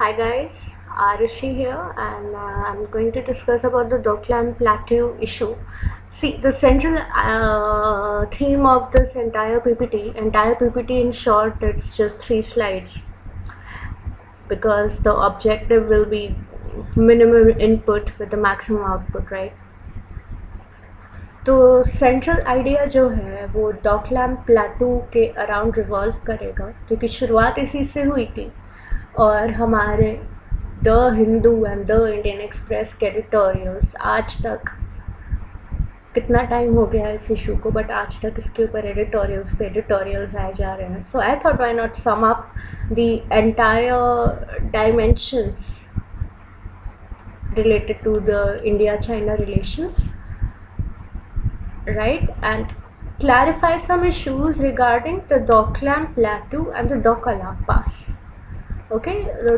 Hi guys, Arushi here, and I'm going to discuss about the Doklam Plateau issue. See, the central theme of this entire PPT in short, it's just 3 slides because the objective will be minimum input with the maximum output, right? तो central idea जो है वो डॉकलैम प्लेटू के around revolve करेगा, क्योंकि शुरुआत इसी से हुई थी और हमारे the Hindu and the Indian express के एडिटोरियल्स आज तक, कितना टाइम हो गया इस इशू को, बट आज तक इसके ऊपर एडिटोरियल्स आए जा रहे हैं. So I thought why not sum up the entire dimensions related to the India-China relations, right, and clarify some issues regarding the Doklam Plateau and the Dokala Pass. Okay,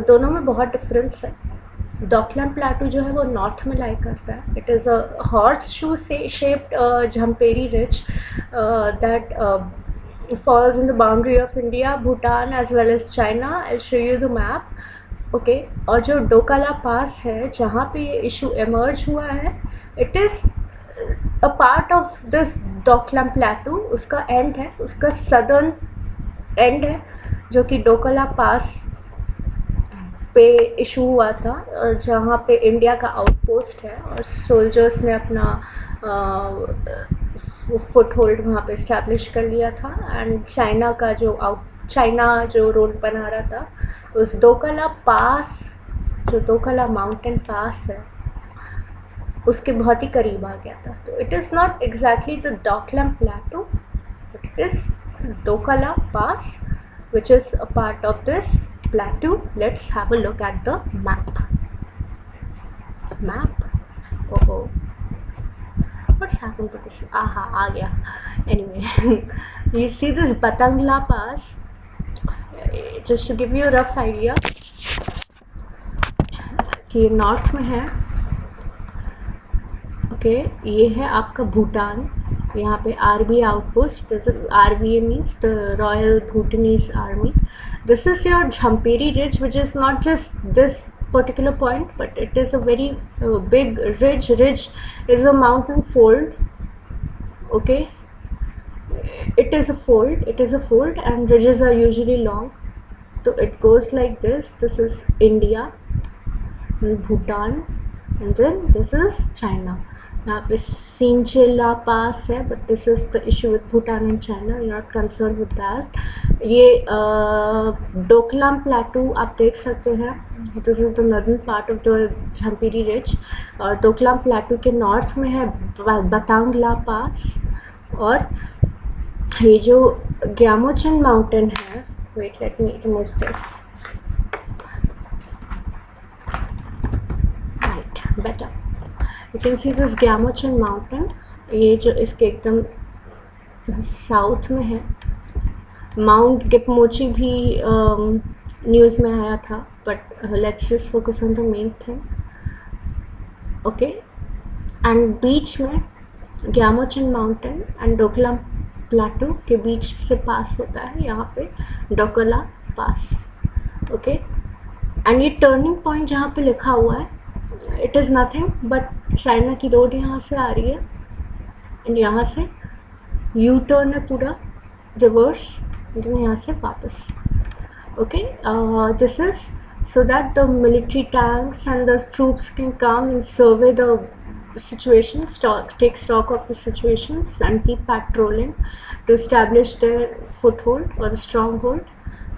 दोनों में बहुत डिफरेंस है. डॉकलैम प्लेटू जो है वो नॉर्थ में लाई करता है. It is a horseshoe shaped Jampheri ridge that falls in the boundary of India, Bhutan as well as China. I'll show you the map. Okay, और जो डोकाला पास है जहाँ पे ये इशू एमर्ज हुआ है, it is a part of this Doklam प्लेटू. उसका and है, उसका सदर्न एंड है, जो कि डोकाला पास पे इशू हुआ था, और जहाँ पे इंडिया का आउटपोस्ट है और सोल्जर्स ने अपना फुट होल्ड वहाँ पे इस्टेब्लिश कर लिया था. एंड चाइना जो रोड बना रहा था उस दोकला पास, जो दोकला माउंटेन पास है, उसके बहुत ही करीब आ गया था. तो it is not exactly the Doklam plateau, but it is Dokala pass which is a part of this plateau. Let's have a look at the map. Oh, what's happened to this? Aha, aa gaya. Anyway, you see this Batangla Pass. Just to give you a rough idea कि north में है. Okay, ये है आपका भूटान. यहाँ पे RBA outpost, RBA means the royal Bhutanese army. This is your Jampheri ridge, which is not just this particular point, but it is a very big ridge. Ridge is a mountain fold. Okay, it is a fold and ridges are usually long. So it goes like this. This is India and Bhutan, and then this is China. यहाँ पे Sinchela pass है, but this is the issue with Bhutan and China. You not concern with that. ये Doklam plateau आप देख सकते हैं. This is the northern part of the Jampheri ridge, और Doklam plateau के नॉर्थ में है बतांगला पास. और ये जो ग्यामोचन माउंटेन है, wait let me remove this, right, better. You can see this Gyamochan mountain. ये जो इसके एकदम साउथ में है. माउंट गिपमोची भी न्यूज़ में आया था, but let's just focus on the main thing. Okay, and बीच में Gyemochen mountain and Doklam plateau के बीच से पास होता है यहाँ पे डोकला पास. ओके, एंड ये टर्निंग पॉइंट जहाँ पे लिखा हुआ है, it is nothing but China की रोड यहाँ से आ रही है, एंड यहाँ से यू टर्न है पूरा रिवर्स, देन यहाँ से वापस. Okay, this is so that the military tanks and the troops can come and survey the situation, take stock of the situations and keep patrolling to establish their foothold or the stronghold.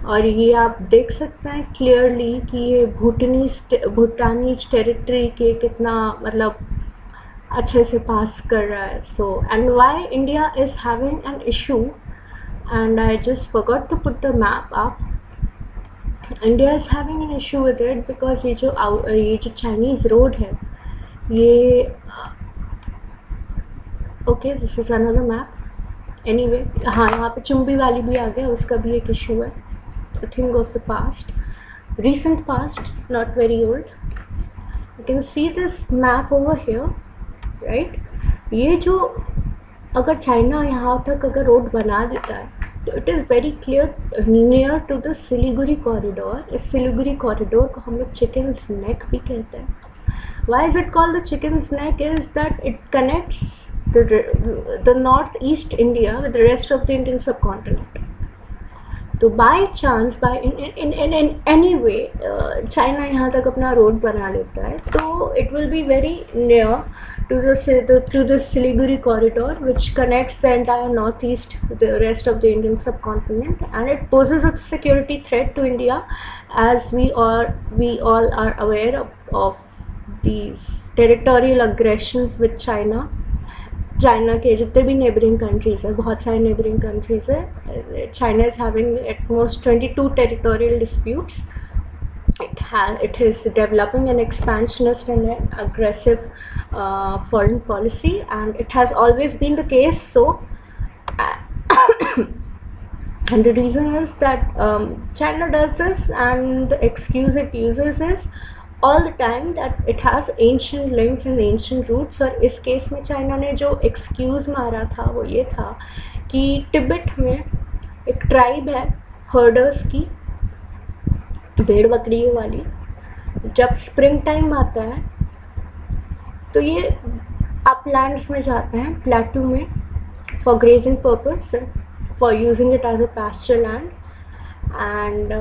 और ये आप देख सकते हैं clearly कि ये भूटानीज territory के कितना मतलब अच्छे से पास कर रहा है. So and why India is having an issue, and I just forgot to put the map up. India is having an issue with it because ये जो चाइनीज़ रोड है, ये okay, this is another map. Anyway, हाँ, यहाँ पे चुम्बी वाली भी आ गया, उसका भी एक इशू है. A thing of the past, recent past, not very old. You can see this map over here, right? ये जो अगर चाइना यहाँ तक अगर रोड बना देता है, तो it is very clear near to the Siliguri corridor. इस सिलीगुड़ी कॉरिडोर को हम लोग चिकन्स नेक भी कहते हैं. Why is it called the chicken's neck is that it connects the northeast India with the rest of the Indian subcontinent. तो by chance by in any way China यहाँ तक अपना रोड बना लेता है, तो it will be very near to the Siliguri corridor, which connects the entire northeast with the rest of the Indian subcontinent, and it poses a security threat to India, as we all are aware of these territorial aggressions with China. China के जितने भी neighbouring countries है, बहुत सारे neighbouring countries है. China is having at most 22 territorial disputes. It is developing an expansionist and an aggressive foreign policy, and it has always been the case. So and the reason is that China does this, and the excuse it uses is all the time that it has ancient links and ancient roots. और इस case में China ने जो excuse मारा था वो ये था कि तिब्बत में एक ट्राइब है हर्डर्स की, भेड़ बकरियों वाली. जब स्प्रिंग टाइम आता है तो ये अपलैंड्स में जाते हैं, प्लेटू में, for grazing purpose, for using it as a pasture land. and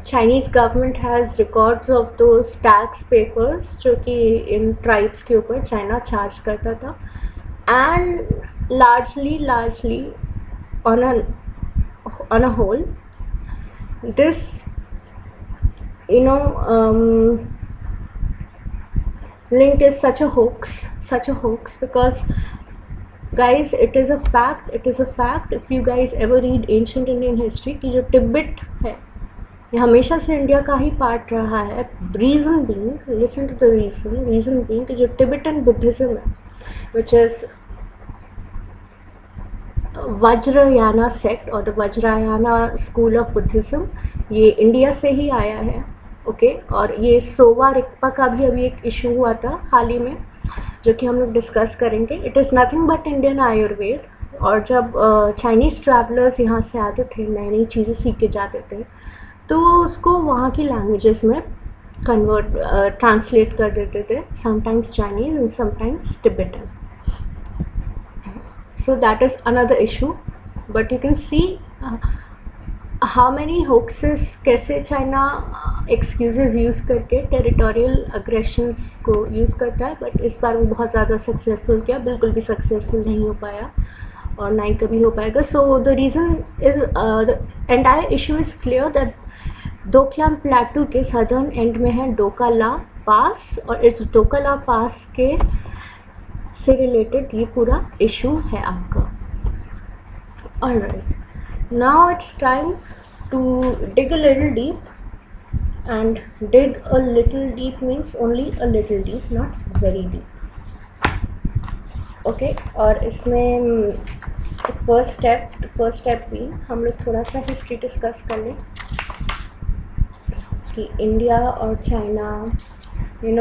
Chinese government has records of those tax papers जो कि इन tribes के ऊपर China charge करता था. and largely on a whole this link is such a hoax because guys, it is a fact if you guys ever read ancient Indian history कि जो तिब्बत है ये हमेशा से इंडिया का ही पार्ट रहा है. Reason being, listen to the reason being कि जो टिबेटन बुद्धिज़्म है, विच इज़ वज्रयाना सेक्ट और the Vajrayana school of Buddhism, ये इंडिया से ही आया है. ओके और ये सोवा रिक्पा का भी अभी एक इशू हुआ था हाल ही में, जो कि हम लोग डिस्कस करेंगे. It is nothing but Indian Ayurveda. और जब चाइनीज़ ट्रैवलर्स यहाँ से आते थे, नई नई चीज़ें सीख के जाते थे, तो उसको वहाँ की लैंग्वेजेस में ट्रांसलेट कर देते थे, sometimes Chinese and sometimes Tibetan. So that is another issue. But you can see how many hoaxes, कैसे चाइना एक्सक्यूज़ेस यूज़ करके टेरिटोरियल अग्रेशंस को यूज़ करता है. बट इस बार वो बहुत ज़्यादा सक्सेसफुल किया, बिल्कुल भी सक्सेसफुल नहीं हो पाया और ना ही कभी हो पाएगा. So the reason is the entire issue is clear that Doklam plateau के सदर्न एंड में है डोकाला पास, और इस डोकाला पास के से रिलेटेड ये पूरा इशू है आपका. Alright, now it's time to dig a little deep, and dig a little deep means only a little deep, not very deep. Okay, और इसमें फर्स्ट स्टेप भी हम लोग थोड़ा सा हिस्ट्री डिस्कस कर लें कि इंडिया और China, in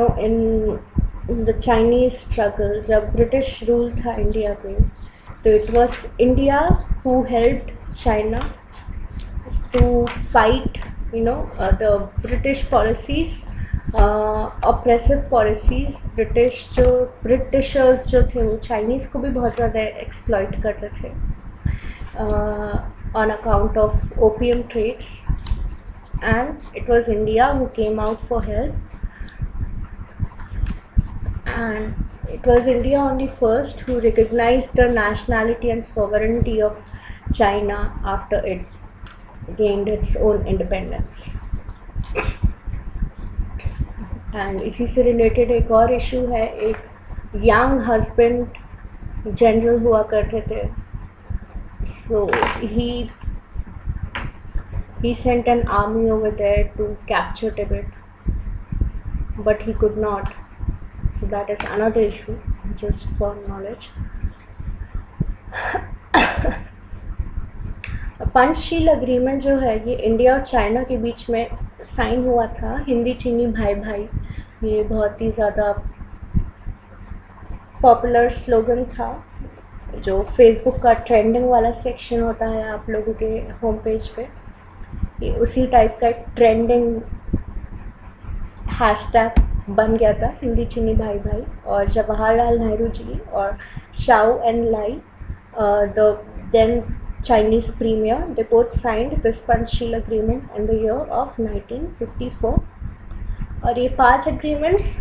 the Chinese struggle, जब ब्रिटिश रूल था इंडिया पे, तो it was India who helped China to fight the British policies, oppressive policies. Britishers जो थे वो चाइनीज़ को भी बहुत ज़्यादा एक्सप्लॉइट करते थे on account of opium trades, and it was India who came out for help, and it was India only first who recognized the nationality and sovereignty of China after it gained its own independence. And इसी से related एक और issue है, एक young husband general हुआ करते थे. So he sent an army over there to capture Tibet, but he could not. So that is another issue, just for knowledge. Panchsheel agreement जो है ये इंडिया और चाइना के बीच में साइन हुआ था. हिंदी चीनी भाई भाई, ये बहुत ही ज़्यादा पॉपुलर स्लोगन था जो फेसबुक का ट्रेंडिंग वाला सेक्शन होता है आप लोगों के होम पेज पे, ये उसी टाइप का एक ट्रेंडिंग हैशटैग बन गया था, हिंदी चीनी भाई भाई। और जवाहरलाल नेहरू जी और Zhou Enlai, the then Chinese premier, they both signed this Panchsheel agreement in the year of 1954। और ये 5 एग्रीमेंट्स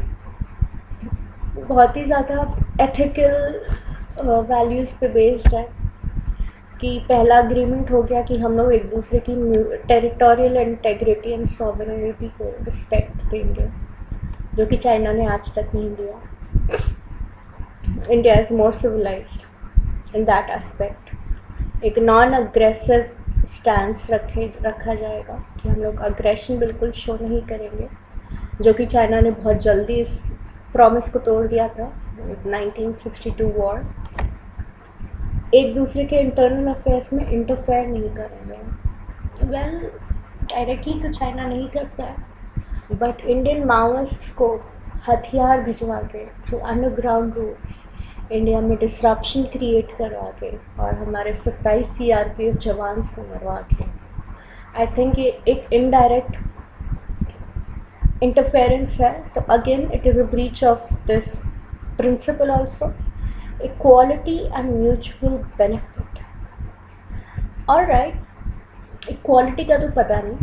बहुत ही ज़्यादा एथिकल वैल्यूज़ पे बेस्ड है। कि पहला एग्रीमेंट हो गया कि हम लोग एक दूसरे की टेरिटोरियल इंटेग्रिटी एंड सॉवरेनिटी को रिस्पेक्ट देंगे, जो कि चाइना ने आज तक नहीं दिया। India is more civilised in that aspect. एक नॉन अग्रेसिव स्टैंस रखा जाएगा कि हम लोग अग्रेशन बिल्कुल शो नहीं करेंगे, जो कि चाइना ने बहुत जल्दी इस प्रॉमिस को तोड़ दिया था 1962 वॉर। एक दूसरे के इंटरनल अफेयर्स में इंटरफेयर नहीं करेंगे। वेल, डायरेक्टली तो चाइना नहीं करता है, बट इंडियन माओइस्ट्स को हथियार भिजवा के थ्रू अंडरग्राउंड रूट्स इंडिया में डिसरप्शन क्रिएट करवा के और हमारे 27 CRPF जवान्स को मरवा के, आई थिंक ये एक इनडायरेक्ट इंटरफेरेंस है। तो again it is a breach of this principle also, equality and mutual benefit. Alright, equality का तो पता नहीं,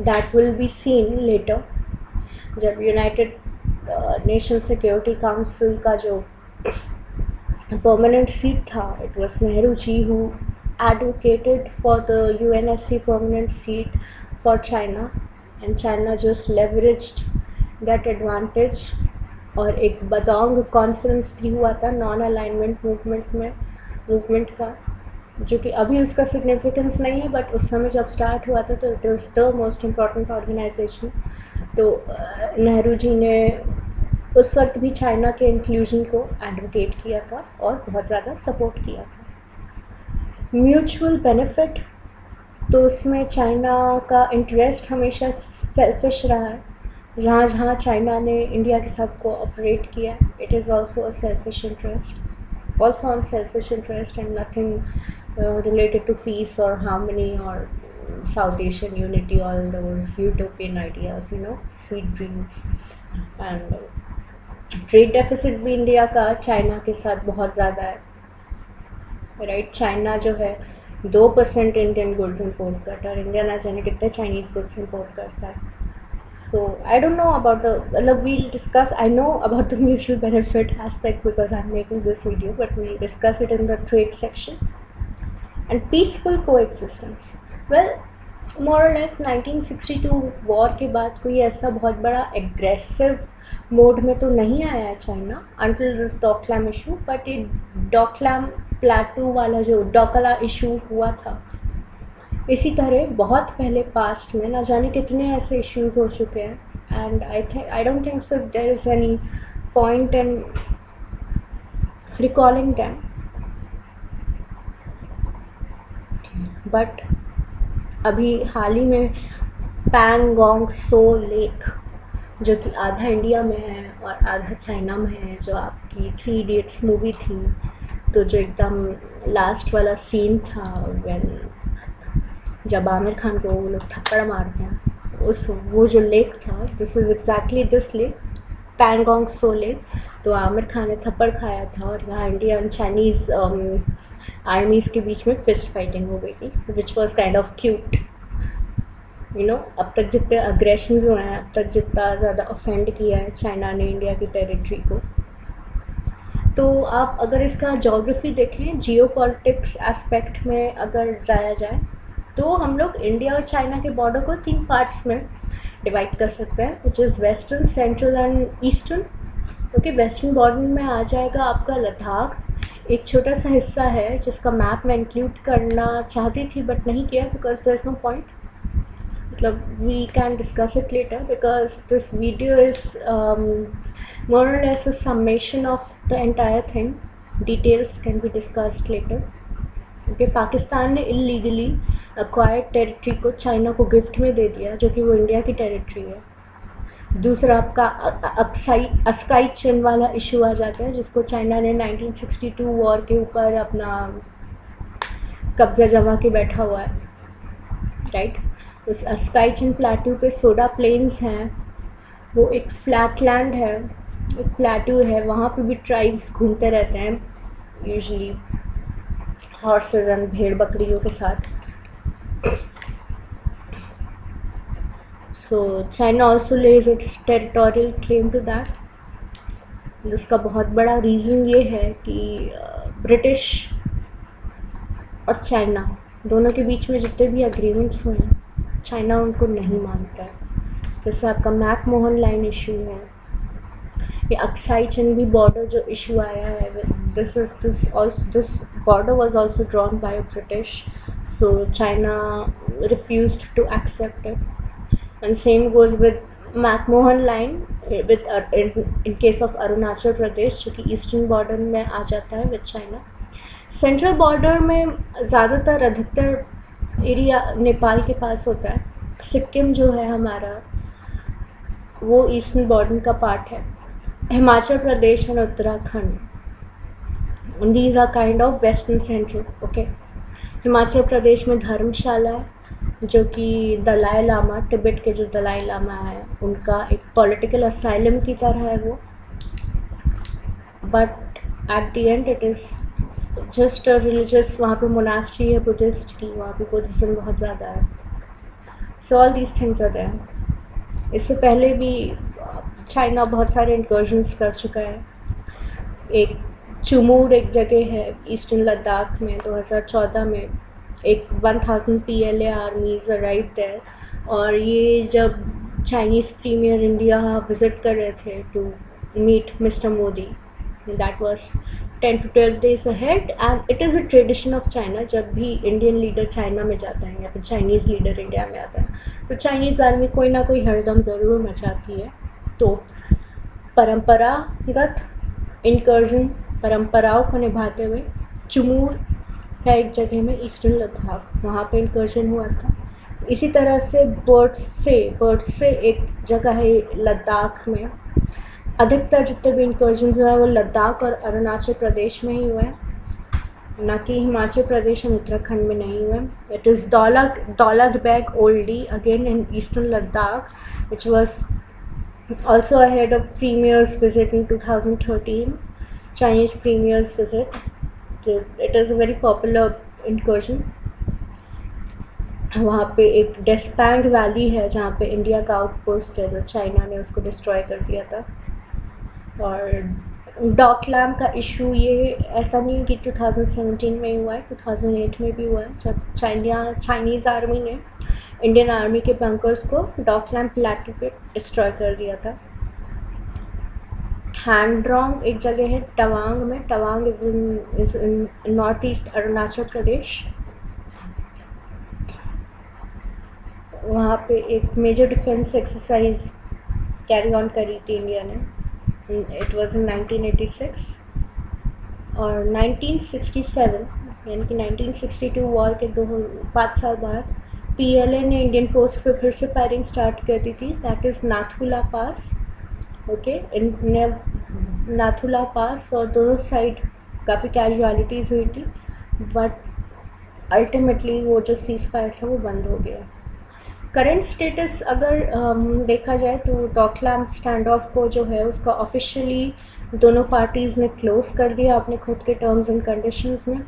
that will be seen later. जब यूनाइटेड नेशन सिक्योरिटी काउंसिल का जो परमानेंट सीट था, it was Nehru ji who advocated for the UNSC permanent seat for China, and China just leveraged that advantage. और एक बदांग कॉन्फ्रेंस भी हुआ था नॉन अलाइनमेंट मूवमेंट का, जो कि अभी उसका सिग्निफिकेंस नहीं है, बट उस समय जब स्टार्ट हुआ था तो it was the most important organisation. तो नेहरू जी ने उस वक्त भी चाइना के इंक्लूजन को एडवोकेट किया था और बहुत ज़्यादा सपोर्ट किया था। म्यूचुअल बेनिफिट, तो उसमें चाइना का इंटरेस्ट हमेशा सेल्फिश रहा है। जहाँ जहाँ चाइना ने इंडिया के साथ कोऑपरेट किया, it is also a selfish interest, also on selfish interest and nothing related to peace or harmony or South Asian unity, all those utopian ideas, sweet dreams। and trade deficit भी India का China के साथ बहुत ज़्यादा है, right. China जो है 2% Indian goods import करता है और इंडिया ना जाने कितने चाइनीज़ गुड्स इंपोर्ट करता है। So I don't know about we'll discuss, I know about the mutual benefit aspect because I'm making this video, but we'll discuss it in the trade section। And peaceful coexistence, well, more or less 1962 war के बाद कोई ऐसा बहुत बड़ा aggressive mode में तो नहीं आया है China until this Doklam issue, but ये डोकलाम प्लेटू वाला जो डोकला इशू हुआ था, इसी तरह बहुत पहले पास्ट में ना जाने कितने ऐसे इश्यूज़ हो चुके हैं। And I don't think so there is any point in recalling them, but अभी हाल ही में पैंगोंग सो लेक, जो कि आधा इंडिया में है और आधा चाइना में है, जो आपकी 3 इडियट्स मूवी थी, तो जो एकदम लास्ट वाला सीन था व्हेन जब आमिर खान को वो लोग थप्पड़ मारते हैं, वो जो लेक था, this is exactly this lake, Pangong so lake. तो आमिर खान ने थप्पड़ खाया था और यहाँ इंडिया एंड चाइनीज़ आर्मीज़ के बीच में फिस्ट फाइटिंग हो गई थी, which was kind of cute. अब तक जितने अग्रेशन हुए हैं, अब तक जितना ज़्यादा ऑफेंड किया है चाइना ने इंडिया की टेरिटरी को, तो आप अगर इसका जोग्राफी देखें, जियो पॉलिटिक्स एस्पेक्ट में अगर जाया जाए, तो हम लोग इंडिया और चाइना के बॉर्डर को 3 पार्ट्स में डिवाइड कर सकते हैं, which is western, central and eastern. Okay, western border में आ जाएगा आपका लद्दाख, एक छोटा सा हिस्सा है जिसका मैप मैं इंक्लूड करना चाहती थी बट नहीं किया because there is no point. मतलब we can discuss it later because this video is more or less a summation of the entire thing. Details can be discussed later. Okay, Pakistan ने illegally acquired territory को China को gift में दे दिया, जो कि वो India की टेरिटरी है। दूसरा आपका अस्काई चिन वाला इशू आ जाता है, जिसको चाइना ने 1962 वॉर के ऊपर अपना कब्जा जमा के बैठा हुआ है, राइट। उस अस्काई चिन प्लेट्यू पे सोडा प्लेन्स हैं, वो एक फ्लैट लैंड है, एक प्लेट्यू है, वहाँ पे भी ट्राइब्स घूमते रहते हैं यूजुअली हॉर्सेस एंड भेड़ बकरियों के साथ। So China also lays its territorial claim to that. उसका बहुत बड़ा रीज़न ये है कि ब्रिटिश और चाइना दोनों के बीच में जितने भी एग्रीमेंट्स हुए हैं, चाइना उनको नहीं मानता है। जैसे आपका मैकमोहन लाइन इशू है, ये अक्साई चिन भी बॉर्डर जो इशू आया है, this border was also drawn by British, so China refused to accept it. And same goes with McMahon line with in case of Arunachal Pradesh, जो कि ईस्टर्न बॉर्डर में आ जाता है विद चाइना। सेंट्रल बॉर्डर में ज़्यादातर अधिकतर एरिया नेपाल के पास होता है। सिक्किम जो है हमारा, वो ईस्टर्न बॉर्डर का पार्ट है। हिमाचल प्रदेश और Uttarakhand, these are kind of western central, okay. Himachal Pradesh में धर्मशाला है, जो कि दलाई लामा, तिब्बत के जो दलाई लामा है, उनका एक पॉलिटिकल असाइलम की तरह है वो, but at the end it is just a religious, वहाँ पे मोनास्ट्री है बुद्धिस्ट की, वहाँ पे बुद्धिज़्म बहुत ज़्यादा है। So all these things are there. इससे पहले भी चाइना बहुत सारे इंकर्जन्स कर चुका है। एक चुमूर एक जगह है ईस्टर्न लद्दाख में, 2014 में एक 1000 PLA आर्मीज अराइव देयर, और ये जब चाइनीज़ प्रीमियर इंडिया विज़िट कर रहे थे to meet mister Modi, that was 10 to 12 days ahead, and it is a tradition of China, जब भी इंडियन लीडर चाइना में जाता है या फिर चाइनीज़ लीडर इंडिया में आता है, तो चाइनीज़ आर्मी कोई ना कोई हरदम ज़रूर मचाती है। तो परंपरागत इंकर्जन, परंपराओं को निभाते हुए चुमूर है एक जगह में ईस्टर्न लद्दाख, वहाँ पे इंकर्जन हुआ था। इसी तरह से बर्ड्स से एक जगह है लद्दाख में। अधिकतर जितने भी इंकर्जन हुआ है वो लद्दाख और अरुणाचल प्रदेश में ही हुआ है, ना कि हिमाचल प्रदेश और उत्तराखंड में नहीं हुआ। इट इज़ दौलत Oldi again in eastern Ladakh, which was also ahead of premier's visit in 2013, Chinese premier's visit. So it is a very popular incursion. वहाँ पे एक डेस्पैंग वैली है जहाँ पे इंडिया का आउटपोस्ट है, जो चाइना ने उसको डिस्ट्रॉय कर दिया था। और डॉकलैम का इशू ये ऐसा नहीं कि 2017 में हुआ है, 2008 में भी हुआ है, जब चाइनीज़ आर्मी ने इंडियन आर्मी के बंकर्स को डॉकलैम प्लेट्यू पे डिस्ट्रॉय कर दिया था। हैंड्रोंग एक जगह है तवांग में, Tawang is in north east Arunachal Pradesh. वहाँ पे एक major defence exercise carry on करी थी इंडिया ने। इट वाज इन 1986 और 1967 यानी कि 1962 वॉर के 5 साल बाद PLA ने इंडियन पोस्ट पे फिर से फायरिंग स्टार्ट कर दी थी, that is Nathula pass, okay. Nathula pass और दोनों साइड काफ़ी कैजुअलिटीज़ हुई थी, बट अल्टीमेटली वो जो सीज़ फायर था वो बंद हो गया। करंट स्टेटस अगर देखा जाए तो डॉकलैम स्टैंड ऑफ को जो है उसका ऑफिशियली दोनों पार्टीज़ ने क्लोज़ कर दिया अपने खुद के टर्म्स एंड कंडीशंस में।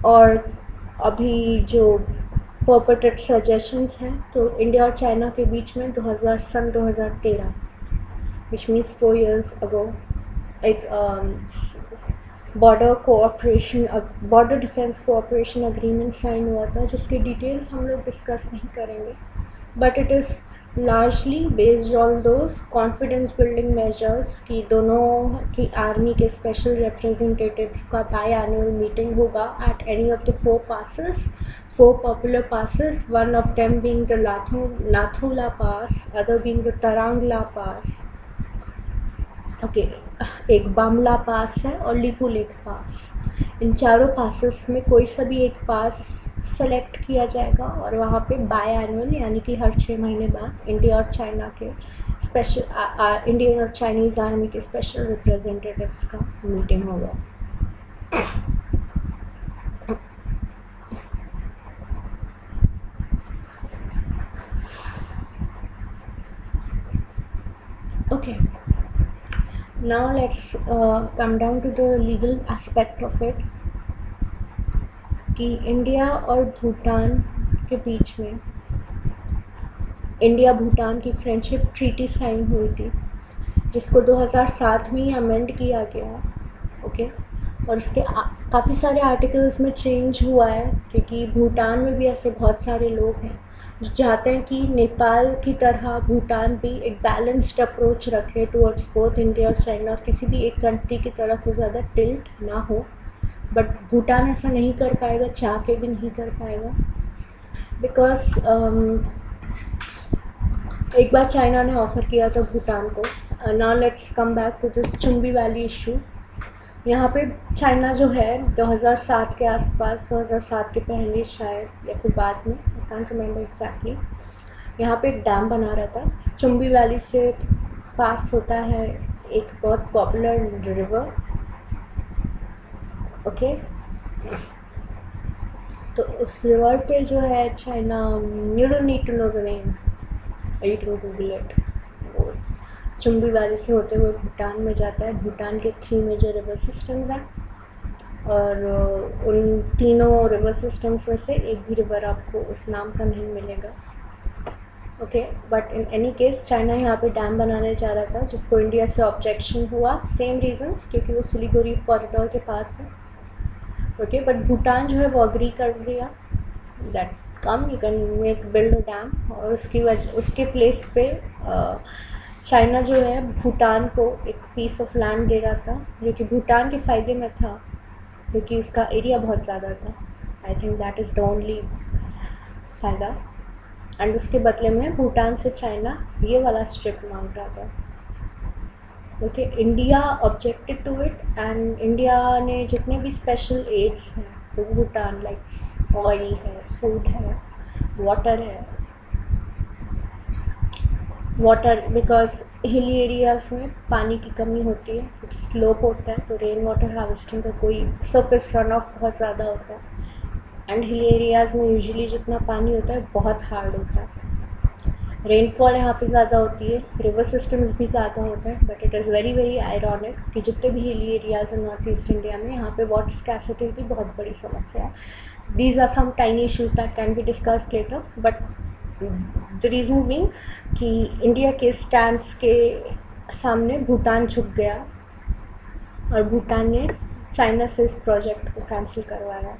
और अभी जो पर्पटेड सजेशंस हैं तो इंडिया और चाइना के बीच में 2013 विच मीन्स 4 years अगो एक border defence cooperation agreement sign हुआ था, जिसके डिटेल्स हम लोग डिस्कस नहीं करेंगे, but it is largely based on those confidence building measures कि दोनों की आर्मी के स्पेशल रिप्रेजेंटेटिव्स का बाई एनुअल मीटिंग होगा at any of the 4 popular passes, one of them being the Nathula Pass, other being the Tarangla Pass, okay. एक बामला पास है और Lipu lake पास। इन चारों पासेस में कोई सा भी एक पास सेलेक्ट किया जाएगा और वहाँ पे बाय एनुअल यानी कि हर 6 महीने बाद इंडिया और चाइना के स्पेशल इंडियन और चाइनीज़ आर्मी के स्पेशल रिप्रेजेंटेटिव्स का मीटिंग होगा. Okay, now let's come down to the legal aspect of it. कि इंडिया और भूटान के बीच में इंडिया भूटान की फ्रेंडशिप ट्रीटी साइन हुई थी, जिसको 2007 में ही अमेंड किया गया. ओके, और उसके काफ़ी सारे आर्टिकल उसमें चेंज हुआ है, क्योंकि भूटान में भी ऐसे बहुत सारे लोग हैं जो चाहते हैं कि नेपाल की तरह भूटान भी एक बैलेंस्ड अप्रोच रखे टुवर्ड्स बोथ इंडिया और चाइना, और किसी भी एक कंट्री की तरफ वो ज़्यादा टिल्ट ना हो. बट भूटान ऐसा नहीं कर पाएगा, चाह के भी नहीं कर पाएगा, बिकॉज एक बार चाइना ने ऑफ़र किया था भूटान को. Now let's come back to this Chumbi valley issue. यहाँ पे चाइना जो है 2007 के आसपास, 2007 के पहले शायद या फिर बाद में, आई कांट रिमेंबर एग्जैक्टली, यहाँ पे एक डैम बना रहा था. चुंबी वैली से पास होता है एक बहुत पॉपुलर रिवर. ओके, तो उस रिवर पे जो है China, you don't need to know the name, you can Google it. Chumbi valley से होते हुए भूटान में जाता है. भूटान के 3 मेजर रिवर सिस्टम्स हैं, और उन तीनों रिवर सिस्टम्स में से एक भी रिवर आपको उस नाम का नहीं मिलेगा. Okay, but in any case China यहाँ पे डैम बनाने जा रहा था, जिसको इंडिया से ऑब्जेक्शन हुआ. सेम रीजंस, क्योंकि वो सिलीगुड़ी कॉरिडोर के पास है. ओके, बट भूटान जो है वो अग्री कर दिया that come you can make build a dam, और उसकी वजह उसके प्लेस पे चाइना जो है भूटान को एक पीस ऑफ लैंड दे रहा था, जो कि भूटान के फ़ायदे में था, क्योंकि उसका एरिया बहुत ज़्यादा था. I think that is the only फ़ायदा. एंड उसके बदले में भूटान से चाइना ये वाला स्ट्रिप मांग रहा था. Okay, India objected to it, and India ने जितने भी स्पेशल एड्स हैं तो भूटान, लाइक ऑयल है, फूड है, वाटर है. वाटर बिकॉज हिली एरियाज़ में पानी की कमी होती है, क्योंकि स्लोप होता है, तो रेन वाटर हार्वेस्टिंग का कोई सरफेस रन ऑफ बहुत ज़्यादा होता है. एंड हिली एरियाज़ में यूजुअली जितना पानी होता है बहुत हार्ड होता है. रेनफॉल यहाँ पे ज़्यादा होती है, रिवर सिस्टम्स भी ज़्यादा होते हैं. But it is very very ironic कि जितने भी हिली एरियाज़ हैं नॉर्थ ईस्ट इंडिया में, यहाँ पे वाटर स्कैसिटी की बहुत बड़ी समस्या है. These are some tiny issues that can be discussed later, but the reason being कि इंडिया के स्टैंड्स के सामने भूटान झुक गया, और भूटान ने चाइना से इस प्रोजेक्ट को कैंसिल करवाया.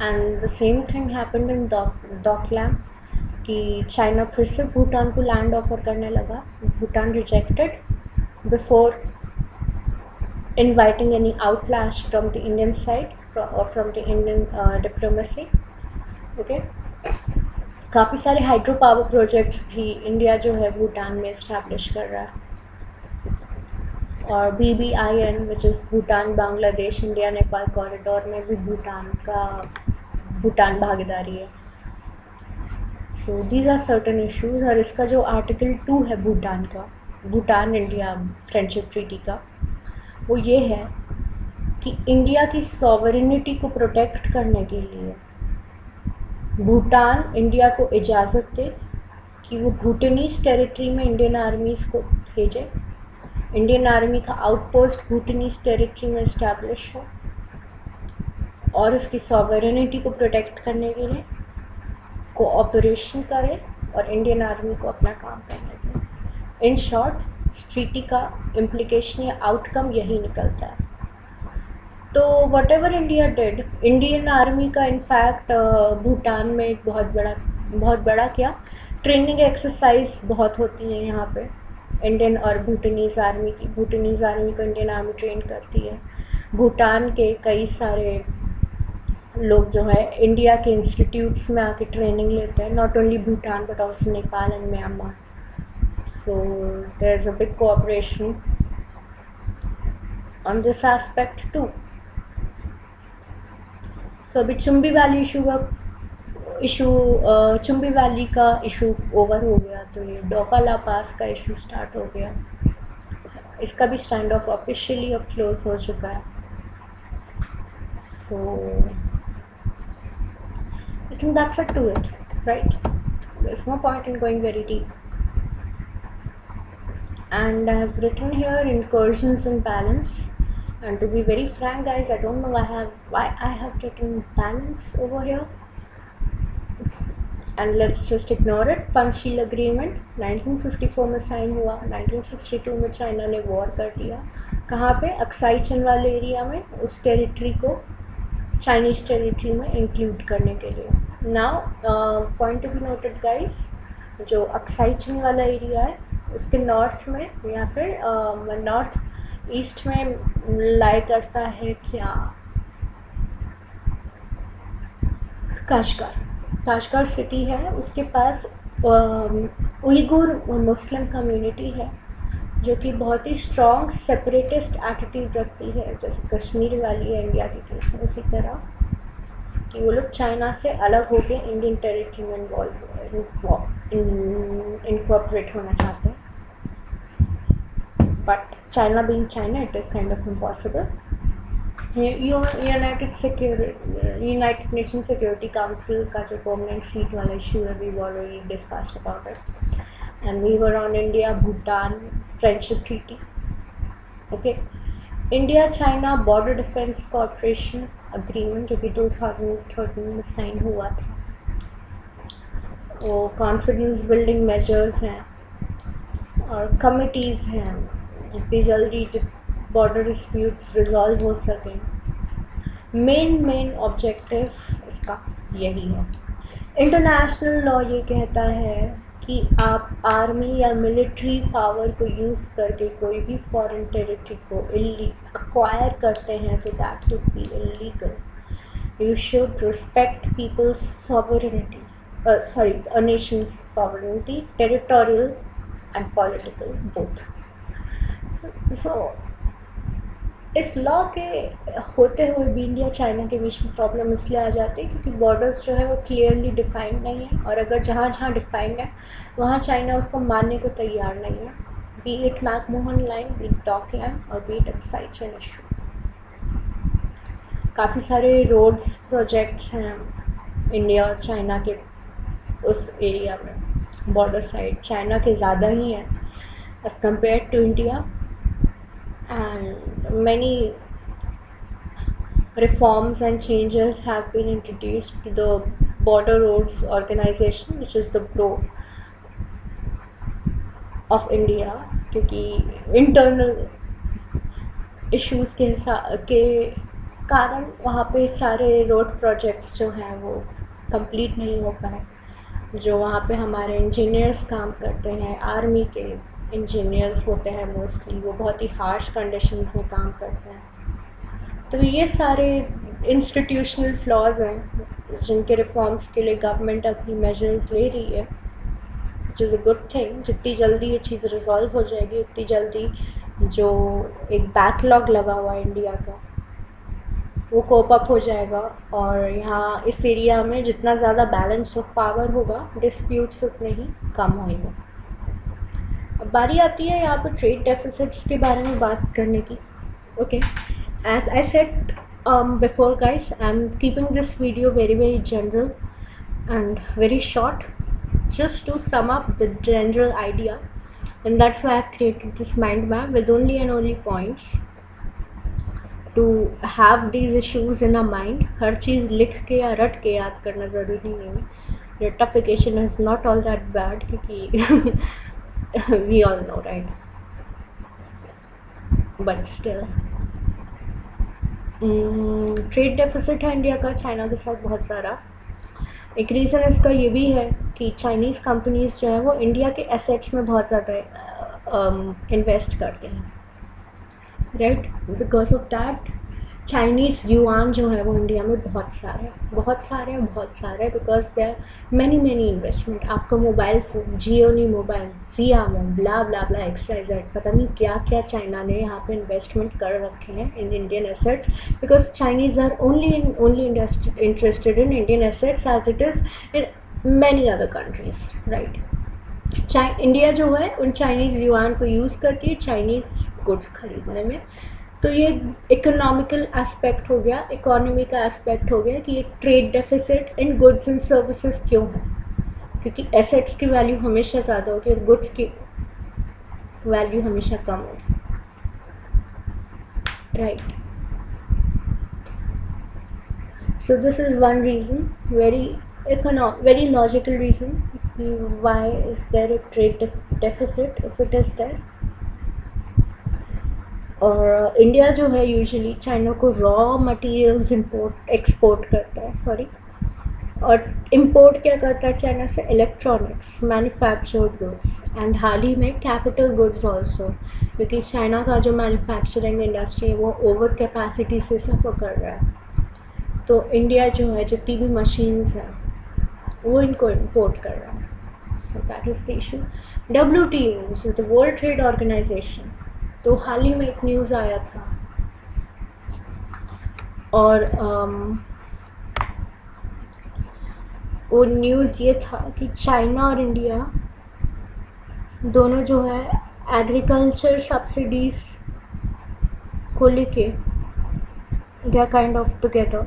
And the same thing happened in Doklam कि चाइना फिर से भूटान को लैंड ऑफर करने लगा. Bhutan rejected before inviting any outlash from the Indian side or from the Indian diplomacy. Okay, काफ़ी सारे हाइड्रो पावर प्रोजेक्ट्स भी इंडिया जो है भूटान में इस्टेब्लिश कर रहा है. और BBIN which is Bhutan Bangladesh India Nepal corridor में भी भूटान भागीदारी है. So these are certain issues. और इसका जो आर्टिकल 2 है भूटान का, भूटान इंडिया फ्रेंडशिप ट्रीटी का, वो ये है कि इंडिया की सॉवरेनिटी को प्रोटेक्ट करने के लिए भूटान इंडिया को इजाज़त दे कि वो भूटानीज टेरिटरी में इंडियन आर्मीज़ को भेजे. इंडियन आर्मी का आउटपोस्ट भूटानीज टेरिटरी में इस्टेब्लिश हो, और उसकी सॉवरेनिटी को प्रोटेक्ट करने के लिए कोऑपरेशन करे और इंडियन आर्मी को अपना काम करने दें. इन शॉर्ट, ट्रीटी का इम्प्लीकेशन या आउटकम यही निकलता है. तो what ever India did, Indian army का इनफैक्ट भूटान में एक बहुत बड़ा क्या ट्रेनिंग एक्सरसाइज बहुत होती है यहाँ पे इंडियन और भूटानीज़ आर्मी की. भूटानीज़ आर्मी को इंडियन आर्मी ट्रेन करती है. भूटान के कई सारे लोग जो है इंडिया के इंस्टीट्यूट्स में आके ट्रेनिंग लेते हैं, not only Bhutan but also Nepal and Myanmar. So there's a big cooperation on this aspect too. सो अभी चुम्बी वैली चुम्बी वैली का इशू ओवर हो गया, तो ये डोका ला पास का इशू स्टार्ट हो गया। इसका भी स्टैंड ऑफ ऑफिशियली अब क्लोज हो चुका है। सो I think that's it to it, right? There's no point in going very deep. And I have written here incursions and balance. And to be very frank, guys, I don't know why I have written balance over here. And let's just ignore it. Panchsheel Agreement 1954 में sign हुआ, 1962 में China ने war कर दिया। कहाँ पे? Aksai चीन वाले एरिया में, उस टेरिटरी को चाइनीज़ टेरिटरी में इंक्लूड करने के लिए। Now point to be noted guys, जो अक्साई चीन वाला एरिया है उसके नॉर्थ में या फिर नॉर्थ ईस्ट में लाई करता है क्या? काशगार सिटी है, उसके पास उइगुर मुस्लिम कम्युनिटी है जो कि बहुत ही स्ट्रॉन्ग सेपरेटिस्ट एटीट्यूड रखती है, जैसे कश्मीर वाली है इंडिया के केस में, उसी तरह कि वो लोग चाइना से अलग होकर इंडियन टेरिटरी में इनकॉर्पोरेट होना चाहते हैं। But China being China, it is kind of impossible. United Nation Security Council का जो परमानेंट सीट वाला इशू है, we already discussed about it, and we were on India Bhutan friendship treaty. Okay, India China border defence corporation agreement जो कि 2013 में sign हुआ था, वो कॉन्फिडेंस बिल्डिंग मेजर्स हैं और कमिटीज़ हैं जितनी जल्दी बॉर्डर डिस्प्यूट्स रिजॉल्व हो सकें। मेन ऑब्जेक्टिव इसका यही है। इंटरनेशनल लॉ ये कहता है कि आप आर्मी या मिलिट्री पावर को यूज़ करके कोई भी फॉरेन टेरिटरी को अक्वायर करते हैं तो that would be illegal. You should respect people's sovereignty, a nation's sovereignty, territorial and political both. So इस लॉ के होते हुए भी इंडिया चाइना के बीच में प्रॉब्लम इसलिए आ जाती है क्योंकि बॉर्डर्स जो है वो क्लियरली डिफाइंड नहीं है, और अगर जहाँ डिफाइंड है वहाँ चाइना उसको मानने को तैयार नहीं है, be it McMahon line, be it Doklam और be it Aksai Chin issue. काफ़ी सारे रोड्स प्रोजेक्ट्स हैं इंडिया और चाइना के उस एरिया में, बॉर्डर साइड चाइना के ज़्यादा ही हैं as compare to India, and many reforms and changes have been introduced to the Border Roads Organization, which is the Bureau of India, क्योंकि internal issues के कारण वहाँ पे सारे रोड प्रोजेक्ट्स जो हैं वो कंप्लीट नहीं हो पाए। जो वहाँ पे हमारे इंजीनियर्स काम करते हैं, आर्मी के इंजीनियर्स होते हैं मोस्टली, वो बहुत ही हार्श कंडीशंस में काम करते हैं। तो ये सारे इंस्टीट्यूशनल फ्लॉज हैं जिनके रिफॉर्म्स के लिए गवर्नमेंट अपनी मेजर्स ले रही है, which is a good thing. जितनी जल्दी ये चीज़ रिजॉल्व हो जाएगी उतनी जल्दी जो एक बैकलॉग लगा हुआ है इंडिया का वो कोप अप हो जाएगा, और यहाँ इस एरिया में जितना ज़्यादा बैलेंस ऑफ पावर होगा डिस्प्यूट्स उतने ही कम होंगे। अब बारी आती है यहाँ पर ट्रेड डेफिसिट्स के बारे में बात करने की। Okay, as I said before guys, I am keeping this video very general and very short, just to sum up the general idea, and that's why I've created this mind map with only and only points to have these issues in our mind. हर चीज़ लिख के या रट के याद करना ज़रूरी नहीं है। रटिफिकेशन is not all that bad क्योंकि we all know, right? But still trade deficit है इंडिया का चाइना के साथ बहुत सारा। एक रीज़न इसका ये भी है कि चाइनीज़ कंपनीज़ जो है वो इंडिया के एसेट्स में बहुत ज़्यादा इन्वेस्ट करते हैं, right? Because of that Chinese yuan जो है वो इंडिया में बहुत सारे हैं because they are many investment. आपका mobile phone Gionee mobile Xiaomi blah blah blah XYZ पता नहीं क्या क्या चाइना ने यहाँ पे इन्वेस्टमेंट कर रखे हैं in Indian assets, because Chinese are only interested in Indian assets as it is in many other countries, right. India जो है उन चाइनीज़ युआन को यूज़ करती है चाइनीज़ गुड्स खरीदने में। तो ये इकोनॉमिकल एस्पेक्ट हो गया, इकोनॉमी का एस्पेक्ट हो गया कि ये trade deficit in goods and services क्यों है, क्योंकि एसेट्स की वैल्यू हमेशा ज़्यादा होगी और गुड्स की वैल्यू हमेशा कम होगी, right. So this is one reason, very logical reason why is there a trade deficit if it is there। और इंडिया जो है यूजुअली चाइना को रॉ मटेरियल्स एक्सपोर्ट करता है, और इंपोर्ट क्या करता है चाइना से, इलेक्ट्रॉनिक्स, मैन्युफैक्चर्ड गुड्स एंड हाल ही में कैपिटल गुड्स ऑल्सो, क्योंकि चाइना का जो मैन्युफैक्चरिंग इंडस्ट्री है वो ओवर कैपेसिटी से सफ़र कर रहा है। तो इंडिया जो है जितनी भी मशीन्स हैं वो इनको इंपोर्ट कर रहा है। So that is the issue. WTO this is the World Trade Organisation, तो हाल ही में एक न्यूज़ आया था और वो न्यूज़ ये था कि चाइना और इंडिया दोनों जो है एग्रीकल्चर सब्सिडीज़ को लेके they are kind of together,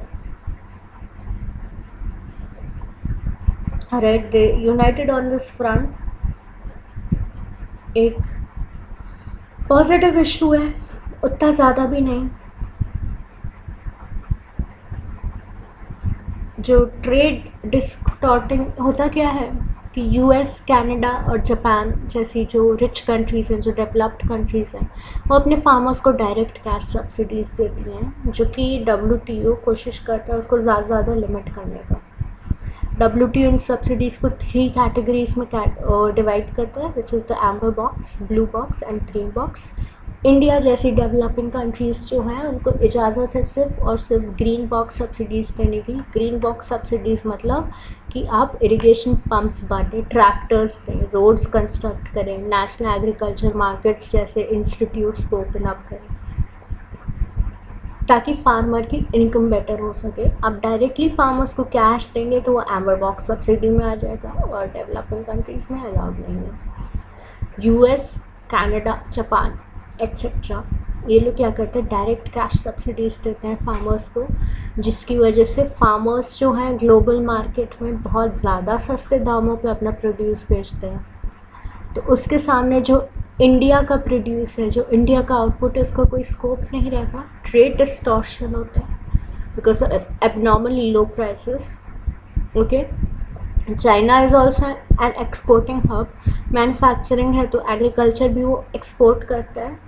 right. They united on this front. एक पॉजिटिव इशू है, उतना ज़्यादा भी नहीं। जो ट्रेड डिस्टॉर्टिंग होता क्या है कि US, कनाडा और जापान जैसी जो रिच कंट्रीज़ हैं, जो डेवलप्ड कंट्रीज़ हैं, वो अपने फार्मर्स को डायरेक्ट कैश सब्सिडीज़ देती हैं, जो कि WTO कोशिश करता है उसको ज़्यादा लिमिट करने का। WTO इन सब्सिडीज़ को 3 कैटेगरीज में डिवाइड करता है, which is the amber box, blue box and green box. India जैसी डेवलपिंग कंट्रीज़ जो हैं उनको इजाज़त है सिर्फ और सिर्फ ग्रीन बॉक्स सब्सिडीज़ देने की। ग्रीन बॉक्स सब्सिडीज़ मतलब कि आप इरिगेशन पम्प्स बांटें, ट्रैक्टर्स दें, रोड्स कंस्ट्रक्ट करें, नेशनल एग्रीकल्चर मार्केट्स जैसे इंस्टीट्यूट्स को ओपन अप करें, ताकि फार्मर की इनकम बेटर हो सके। आप डायरेक्टली फार्मर्स को कैश देंगे तो वो एम्बर बॉक्स सब्सिडी में आ जाएगा और डेवलपिंग कंट्रीज़ में अलाउड नहीं है। US, कनाडा, जापान एक्सेट्रा ये लोग क्या करते हैं, डायरेक्ट कैश सब्सिडीज़ देते हैं फार्मर्स को, जिसकी वजह से फार्मर्स जो हैं ग्लोबल मार्केट में बहुत ज़्यादा सस्ते दामों पे अपना प्रोड्यूस बेचते हैं। तो उसके सामने जो इंडिया का प्रोड्यूस है, जो इंडिया का आउटपुट है, उसका कोई स्कोप नहीं रहता। ट्रेड डिस्टॉर्शन होता है because abnormally low prices. Okay, China is also an exporting hub, manufacturing है तो एग्रीकल्चर भी वो एक्सपोर्ट करता है।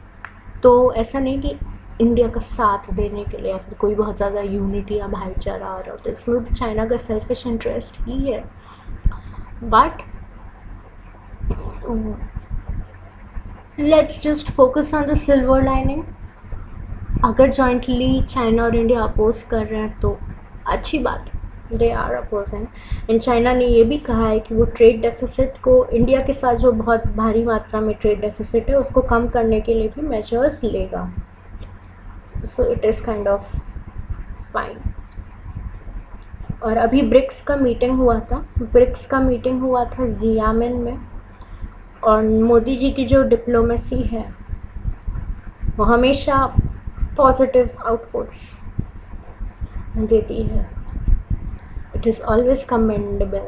तो ऐसा नहीं कि इंडिया का साथ देने के लिए या फिर कोई बहुत ज़्यादा यूनिटी या भाईचारा आ रहा हो, तो इसमें भी चाइना का सेल्फिश इंटरेस्ट ही है। But let's just focus on the silver lining. अगर जॉइंटली चाइना और इंडिया अपोज कर रहे हैं तो अच्छी बात है, they are opposing. And China ने ये भी कहा है कि वो ट्रेड डेफिसिट को, इंडिया के साथ जो बहुत भारी मात्रा में ट्रेड डेफिसिट है उसको कम करने के लिए भी मेजर्स लेगा। So it is kind of fine. और अभी ब्रिक्स का मीटिंग हुआ था जियामिन में, और मोदी जी की जो डिप्लोमेसी है वो हमेशा पॉजिटिव आउटपुट्स देती है। It is always commendable,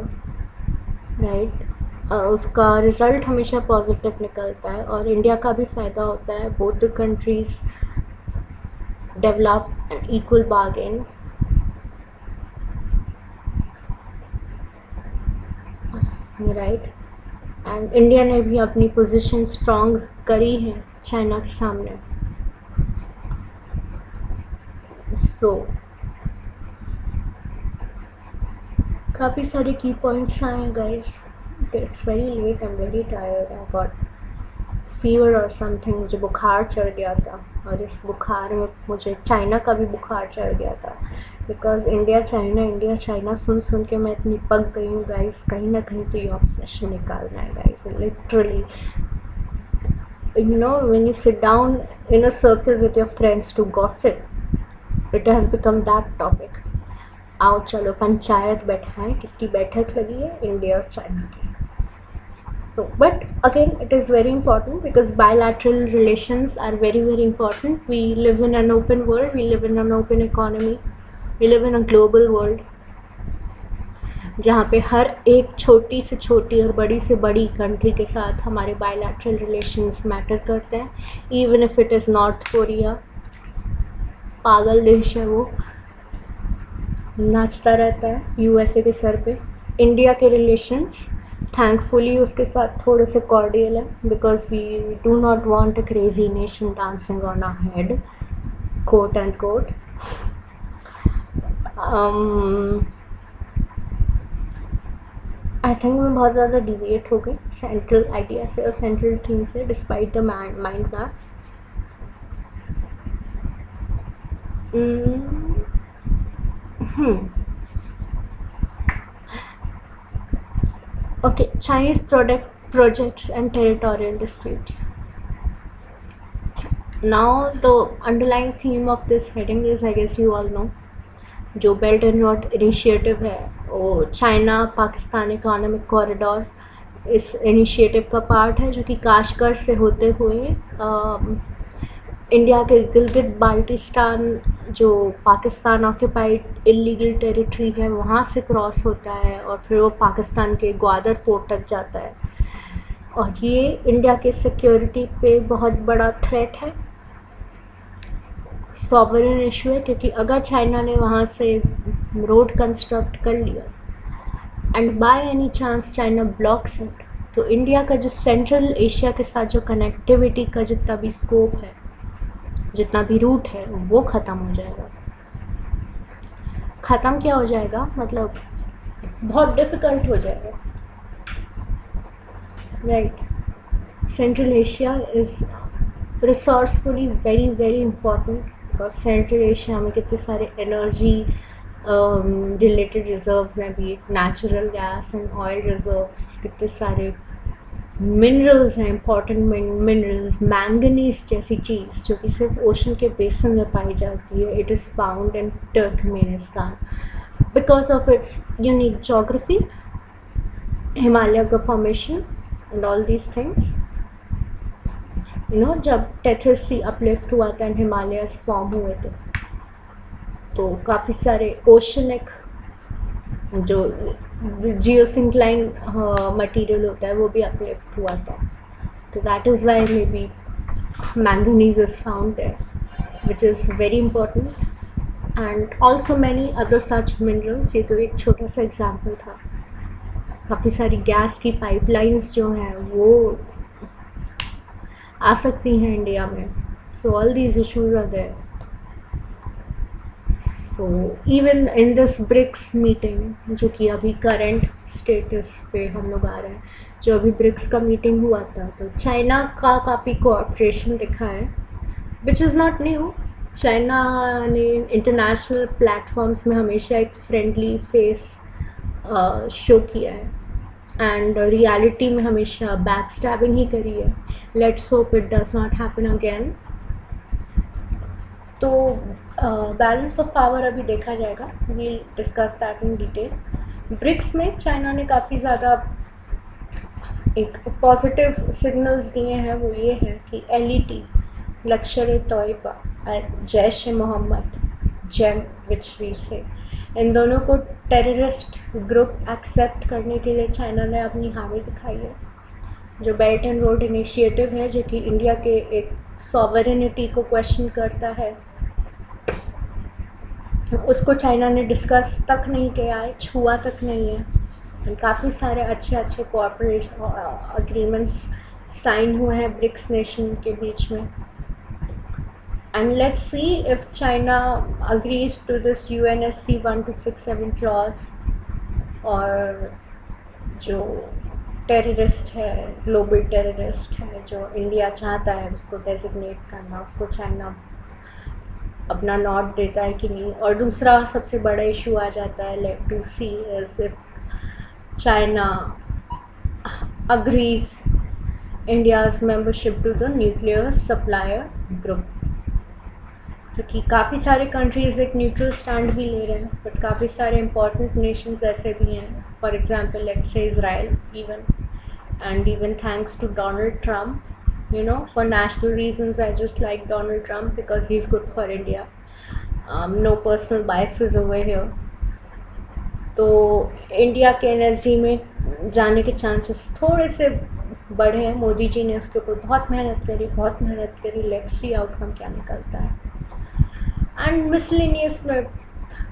right. उसका रिज़ल्ट हमेशा पॉजिटिव निकलता है और इंडिया का भी फ़ायदा होता है। Both the countries develop an equal bargain. Right, and India ने भी अपनी पोजीशन स्ट्रॉन्ग करी है चाइना के सामने। सो काफ़ी सारे की पॉइंट्स आए हैं guys. It's very late, I am very tired, I got fever और समथिंग, मुझे बुखार चढ़ गया था, और इस बुखार में मुझे चाइना का भी बुखार चढ़ गया था, बिकॉज इंडिया चाइना सुन सुन के मैं इतनी पक गई हूँ गाइस। कहीं ना कहीं तो ये ऑब्सेशन निकालना है guys, literally. You know, when you sit down in a circle with your friends to gossip, it has become that topic. आओ चलो पंचायत बैठा है, किसकी बैठक लगी है? इंडिया और चाइना की। So, but again, it is very important because bilateral relations are very, very important. We live in an open world, we live in an open economy, we live in a global world, जहाँ पे हर एक छोटी से छोटी और बड़ी से बड़ी कंट्री के साथ हमारे बायलैटरल रिलेशंस मैटर करते हैं, even if it is north Korea. पागल देश है वो, नाचता रहता है यूएसए के सर पे। इंडिया के रिलेशंस थैंकफुली उसके साथ थोड़े से कॉर्डियल है, because we do not want a crazy nation dancing on our head, quote and quote. I think मैं बहुत ज़्यादा डिविएट हो गई सेंट्रल आइडिया से और सेंट्रल थीम से, despite the mind maps. Okay, Chinese projects and territorial disputes. Now the underlying theme of this heading is, I guess you all know, जो belt and road initiative है, वो China Pakistan economic corridor इस initiative का part है, जो कि Kashgar से होते हुए इंडिया के गिलगित बाल्टिस्तान, जो पाकिस्तान ऑक्यूपाइड इलीगल टेरिटरी है, वहाँ से क्रॉस होता है और फिर वो पाकिस्तान के ग्वादर पोर्ट तक जाता है। और ये इंडिया के सिक्योरिटी पे बहुत बड़ा थ्रेट है, सॉवरेन इशू है, क्योंकि अगर चाइना ने वहाँ से रोड कंस्ट्रक्ट कर लिया and by any chance China blocks it, तो इंडिया का जो सेंट्रल एशिया के साथ जो कनेक्टिविटी का जितना भी स्कोप है, जितना भी रूट है, वो ख़त्म हो जाएगा। ख़त्म क्या हो जाएगा, मतलब बहुत डिफ़िकल्ट हो जाएगा, right. Central Asia is resourcefully very very important, because central Asia में कितने सारे एनर्जी रिलेटेड रिजर्व्स हैं, भी natural gas and oil reserves, कितने सारे मिनरल्स हैं, इम्पॉर्टेंट मिनरल्स, मैंगनीज जैसी चीज़ जो कि सिर्फ ओशन के बेसन में पाई जाती है। It is found in Turkmenistan because of its unique geography, Himalaya का formation and all these things. जब टेथस सी अपलिफ्ट हुआ था एंड हिमालयस फॉर्म हुए थे, तो काफ़ी सारे ओशनिक जो जियोसिंक्लाइन मटेरियल होता है वो भी अपलिफ्ट हुआ था, तो that is why maybe manganese is found there, which is very important, and also many other such minerals. ये तो एक छोटा सा एग्जाम्पल था। काफ़ी सारी गैस की पाइपलाइंस जो हैं वो आ सकती हैं इंडिया में, so all these issues are there. So even in this BRICS meeting, जो कि अभी करंट स्टेटस पे हम लोग आ रहे हैं, जो अभी ब्रिक्स का मीटिंग हुआ था, तो चाइना का काफ़ी कोऑपरेशन दिखा है, which is not new. China ने इंटरनेशनल प्लेटफॉर्म्स में हमेशा एक फ्रेंडली फेस शो किया है, एंड रियलिटी में हमेशा बैक स्टैबिंग ही करी है। Let's hope it does not happen again. तो बैलेंस ऑफ पावर अभी देखा जाएगा, we'll discuss that in detail. BRICS में चाइना ने काफ़ी ज़्यादा एक पॉजिटिव सिग्नल्स दिए हैं, वो ये है कि LET, Lashkar-e-Taiba, Jaish e Mohammed, JeM which we say, इन दोनों को टेररिस्ट ग्रुप एक्सेप्ट करने के लिए चाइना ने अपनी हामी दिखाई है। जो बेल्ट एंड रोड इनिशिएटिव है, जो कि इंडिया के एक सॉवरेनिटी को क्वेश्चन करता है, उसको चाइना ने डिस्कस तक नहीं किया है, छुआ तक नहीं है। काफ़ी सारे अच्छे अच्छे कोऑपरेशन अग्रीमेंट्स साइन हुए हैं ब्रिक्स नेशन के बीच में, and let's see if China agrees to this UNSC 1267 clause, और जो टेररिस्ट है, ग्लोबल टेररिस्ट है, जो इंडिया चाहता है उसको डेजिग्नेट करना, उसको चाइना अपना नॉट देता है कि नहीं। और दूसरा सबसे बड़ा इशू आ जाता है, let to see is if China agrees India's membership to the nuclear supplier group, क्योंकि काफ़ी सारे कंट्रीज़ एक न्यूट्रल स्टैंड भी ले रहे हैं, बट काफ़ी सारे इंपॉर्टेंट नेशंस ऐसे भी हैं, for example let's say Israel even, and even thanks to Donald Trump, you know, for national reasons I just like Donald Trump because he's good for India. No personal biases over here. तो India के NSD में जाने के chances थोड़े से बढ़े हैं। मोदी जी ने उसके ऊपर बहुत मेहनत करी, लेट्स सी आउटकम क्या निकलता है। एंड मिसलेनियस में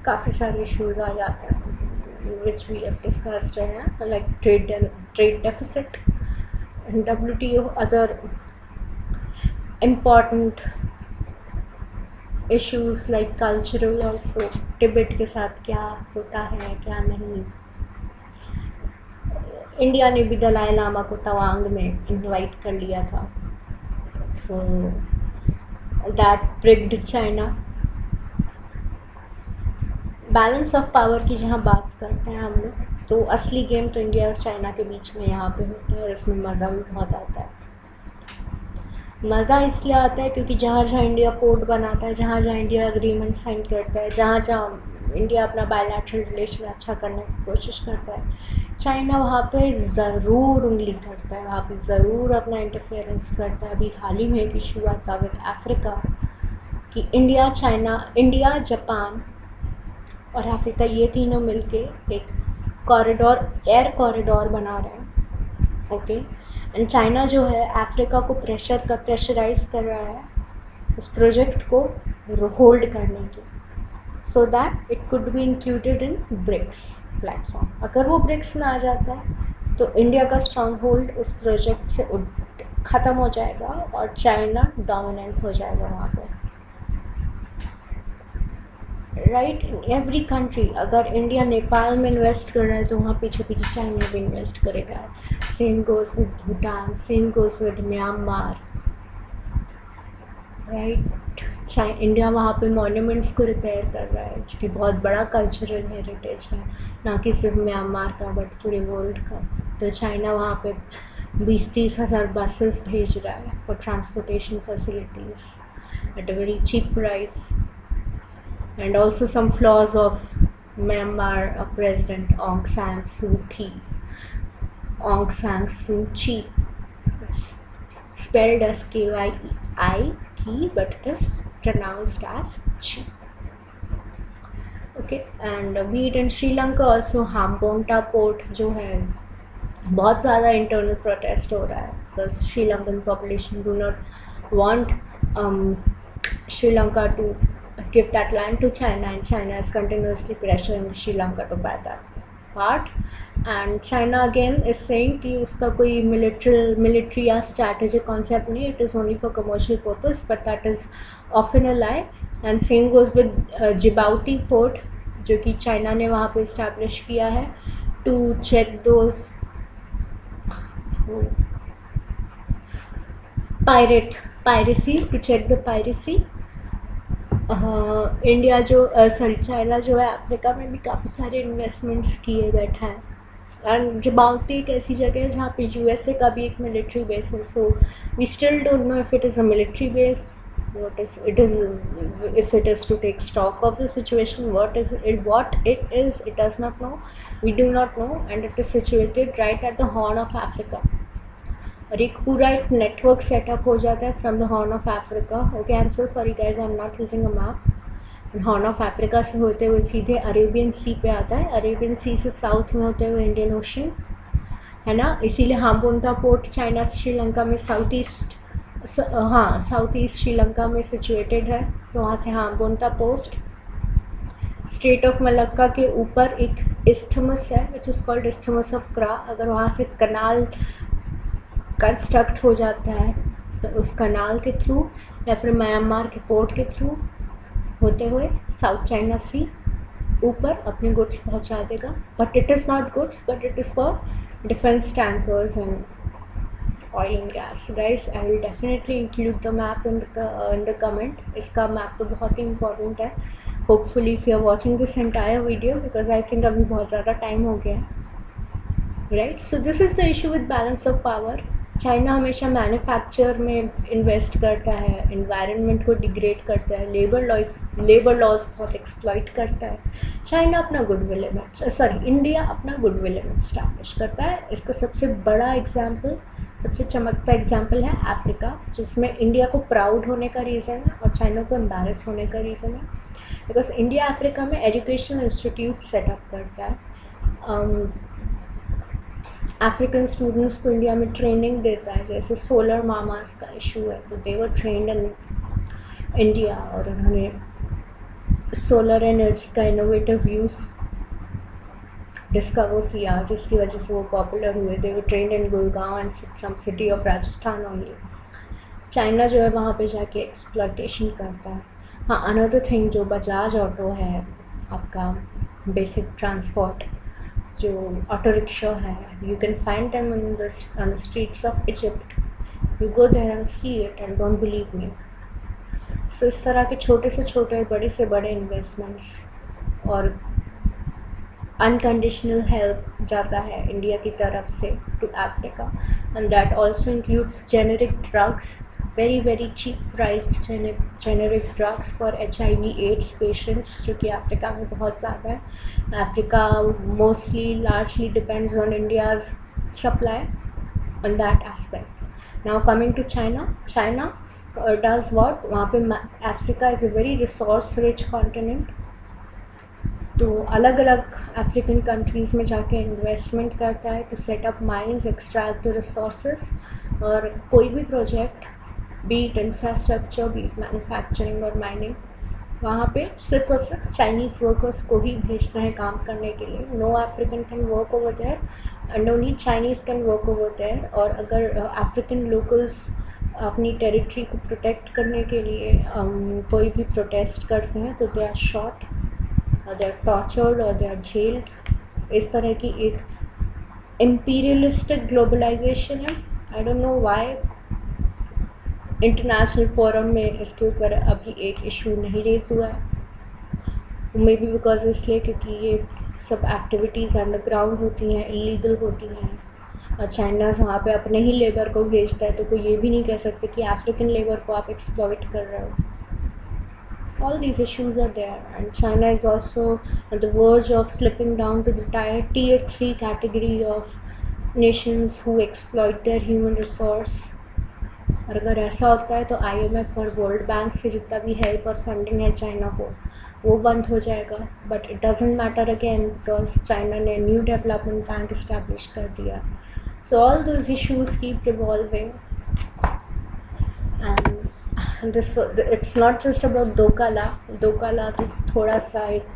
काफ़ी सारे इश्यूज आ जाते हैं विच वी हैव डिस्कस्ड हैं, like trade deficit, WTO, other important issues like cultural also, Tibet के साथ क्या होता है क्या नहीं। इंडिया ने भी दलाई लामा को तवांग में इनवाइट कर लिया था, so that prigged China. Balance of power की जहाँ बात करते हैं हम लोग, तो असली गेम तो इंडिया और चाइना के बीच में यहाँ पे होता है, और इसमें मज़ा भी बहुत आता है। मज़ा इसलिए आता है क्योंकि जहाँ जहाँ इंडिया पोर्ट बनाता है, जहाँ जहाँ इंडिया एग्रीमेंट साइन करता है, जहाँ जहाँ इंडिया अपना बायलैटरल रिलेशन अच्छा करने की कोशिश करता है, चाइना वहाँ पे ज़रूर उंगली करता है, वहाँ पे ज़रूर अपना इंटरफेरेंस करता है। अभी हाल ही में एक इशू आता विद अफ्रीका कि इंडिया, जापान और अफ्रीका, ये तीनों मिलके एक कॉरिडोर, एयर कॉरिडोर बना रहे हैं, ओके। एंड चाइना जो है अफ्रीका को प्रेशराइज कर रहा है उस प्रोजेक्ट को होल्ड करने की, so that it could be included in BRICS platform. अगर वो ब्रिक्स में आ जाता है तो इंडिया का स्ट्रॉन्ग होल्ड उस प्रोजेक्ट से ख़त्म हो जाएगा और चाइना डोमिनेंट हो जाएगा वहाँ पर, राइट। इन एवरी कंट्री, अगर इंडिया नेपाल में इन्वेस्ट कर रहा है तो वहाँ पीछे पीछे चाइना भी इन्वेस्ट करेगा। Same goes with Bhutan, same goes with Myanmar, right. India वहाँ पे मॉन्यूमेंट्स को रिपेयर कर रहा है, जो कि बहुत बड़ा कल्चरल हेरिटेज है, ना कि सिर्फ म्यांमार का बट पूरे वर्ल्ड का। तो चाइना वहाँ पे 20-30 हज़ार बसेस भेज रहा है for transportation facilities at a very cheap price. And also some flaws of Myanmar President Aung San Suu Kyi. Aung San Suu Kyi. It's spelled as K-Y-I, but it is pronounced as Chi. Okay, and be it in Sri Lanka also, Hambonta port जो है बहुत ज़्यादा internal protest हो रहा है because Sri Lankan population do not want Sri Lanka to give that land to China, and China is continuously pressuring Sri Lanka to buy that part. And China again is saying कि उसका कोई military या strategic concept नहीं, it is only for commercial purpose, but that is often a lie. And same goes with Djibouti port, जो कि China ने वहाँ पे establish किया है to check those piracy, to check the piracy. India China जो है अफ्रीका में भी काफ़ी सारे इन्वेस्टमेंट्स किए बैठा है। एंड जिबाउती एक ऐसी जगह है जहाँ पे यूएसए का भी एक मिलिट्री बेस है, so we still don't know if it is a military base, what it is, if it is to take stock of the situation, what it is, it does not know, we do not know, and it is situated right at the Horn of Africa. और एक पूरा एक network setup हो जाता है from the horn of Africa. Okay, I am so sorry guys, I am not using a map. Horn of Africa से होते हुए सीधे अरेबियन सी पे आता है, अरेबियन सी से साउथ में होते हुए इंडियन ओशन, है ना। इसीलिए हाम्बोंटा पोर्ट चाइना श्रीलंका में साउथ ईस्ट श्रीलंका में सिचुएटेड है। तो वहाँ से Hambantota port strait of Malacca के ऊपर एक इस्थमस है which is called isthmus of Kra. अगर वहाँ से कनाल कंस्ट्रक्ट हो जाता है तो उस कनाल के थ्रू या फिर म्यांमार के पोर्ट के थ्रू होते हुए साउथ चाइना सी ऊपर अपने गुड्स पहुंचा देगा। But it is not goods, but it is for defense tankers and oil and gas. Guys, I will definitely include the map in the comment. इसका map तो बहुत ही important है. Hopefully if you are watching this entire video, because I think अभी बहुत ज़्यादा time हो गया है. Right, so this is the issue with balance of power. China हमेशा मैन्युफैक्चर में इन्वेस्ट करता है, इन्वायरमेंट को डिग्रेड करता है, लेबर लॉज बहुत एक्सप्लॉइट करता है. चाइना अपना गुडविल लिमिट, इंडिया अपना गुडविल लिमिट स्टैब्लिश करता है. इसका सबसे बड़ा एग्जाम्पल, सबसे चमकता एग्जाम्पल है अफ्रीका, जिसमें इंडिया को प्राउड होने का रीज़न है और चाइना को एम्बैरस होने का रीज़न है. बिकॉज इंडिया अफ्रीका में एजुकेशनल इंस्टीट्यूट सेटअप करता है, अफ्रीकन स्टूडेंट्स को इंडिया में ट्रेनिंग देता है. जैसे सोलर मामास का इशू है, तो दे वर ट्रेंड इन इंडिया और उन्होंने सोलर एनर्जी का इनोवेटिव यूज़ डिस्कवर किया, जिसकी वजह से वो पॉपुलर हुए. They were trend in Gurgaon and some city of Rajasthan only. China जो है वहाँ पे जाके एक्सप्लॉयटेशन करता है. हाँ, अनदर थिंग, जो बजाज ऑटो है आपका बेसिक ट्रांसपोर्ट, जो ऑटो रिक्शा है, you can find them on the streets of Egypt. You go there and see it and don't believe me. So इस तरह के छोटे से छोटे और बड़े से बड़े इन्वेस्टमेंट्स और अनकंडीशनल हेल्प जाता है इंडिया की तरफ से to Africa, and that also includes generic drugs, very cheap priced generic drugs for HIV AIDS patients, जो कि अफ्रीका में बहुत ज़्यादा है. Africa largely depends on India's supply on that aspect. Now coming to China does what? वहाँ पे Africa is a very resource rich continent, तो अलग अलग अफ्रीकन कंट्रीज़ में जाके इन्वेस्टमेंट करता है to set up mines, extract the resources. और कोई भी project, be it infrastructure, be it manufacturing और माइनिंग, वहाँ पे सिर्फ और सिर्फ चाइनीज़ वर्कर्स को ही भेजते हैं काम करने के लिए. No African can work over there and only Chinese can work over there. और अगर अफ्रीकन लोकल्स अपनी टेरिटरी को प्रोटेक्ट करने के लिए कोई भी प्रोटेस्ट करते हैं, तो दे आर शॉट और दे आर टॉर्चर्ड और दे आर जेल्ड. इस तरह की एक इम्पीरियलिस्टिक ग्लोबलाइजेशन है. I don't know why international forum में इसके ऊपर अभी एक इशू नहीं रेस हुआ है. मे बी बिकॉज इसलिए क्योंकि ये सब एक्टिविटीज़ अंडरग्राउंड होती हैं, इलीगल होती हैं, और चाइना वहाँ पे अपने ही लेबर को भेजता है, तो कोई ये भी नहीं कह सकते कि अफ्रीकन लेबर को आप एक्सप्लॉइट कर रहे हो. All these issues are there, and China is also on the verge of slipping down to the tier 3 category of nations who exploit their human resource. और अगर ऐसा होता है तो IMF और वर्ल्ड बैंक से जितना भी हेल्प और फंडिंग है चाइना को, वो बंद हो जाएगा. But it doesn't matter again, because China ने न्यू डेवलपमेंट बैंक इस्टेब्लिश कर दिया. So all those issues keep revolving, and this it's not just about Dokala तो थोड़ा सा एक